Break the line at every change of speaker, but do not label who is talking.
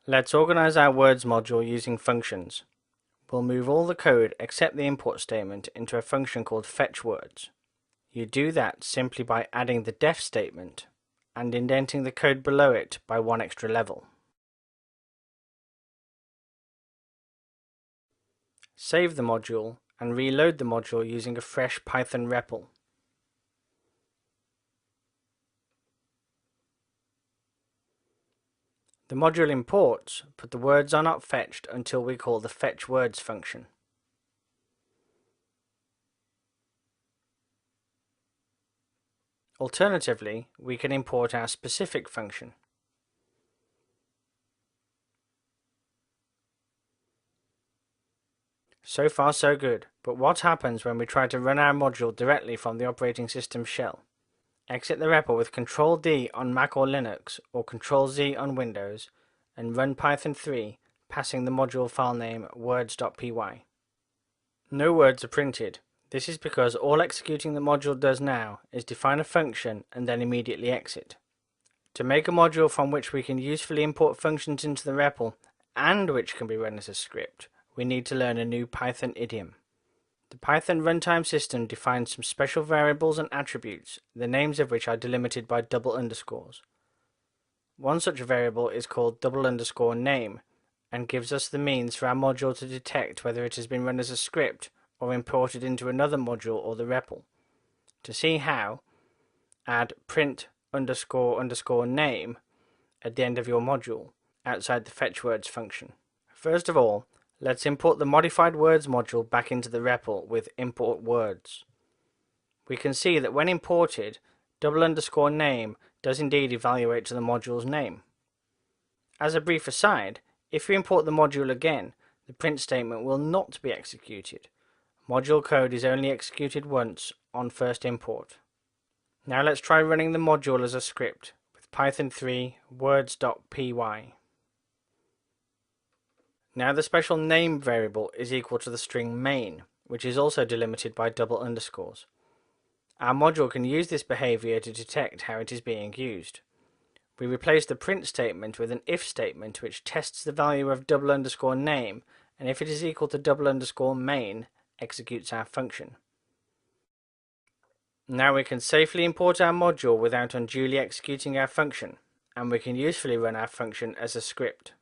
Let's organize our words module using functions. We'll move all the code except the import statement into a function called fetchWords. You do that simply by adding the def statement and indenting the code below it by one extra level. Save the module and reload the module using a fresh Python REPL. The module imports, but the words are not fetched until we call the fetchWords function. Alternatively, we can import our specific function. So far so good, but what happens when we try to run our module directly from the operating system shell? Exit the REPL with Ctrl-D on Mac or Linux or Ctrl-Z on Windows and run Python 3, passing the module file name words.py. No words are printed. This is because all executing the module does now is define a function and then immediately exit. To make a module from which we can usefully import functions into the REPL and which can be run as a script, we need to learn a new Python idiom. The Python runtime system defines some special variables and attributes, the names of which are delimited by double underscores. One such variable is called double_name and gives us the means for our module to detect whether it has been run as a script or imported into another module or the REPL. To see how, add print__name at the end of your module outside the fetchWords function. First of all, let's import the modified words module back into the REPL with import words. We can see that when imported, double_name does indeed evaluate to the module's name. As a brief aside, if we import the module again, the print statement will not be executed. Module code is only executed once on first import. Now let's try running the module as a script with Python 3 words.py. Now the special name variable is equal to the string main, which is also delimited by double underscores. Our module can use this behavior to detect how it is being used. We replace the print statement with an if statement which tests the value of double_name, and if it is equal to double_main, executes our function. Now we can safely import our module without unduly executing our function, and we can usefully run our function as a script.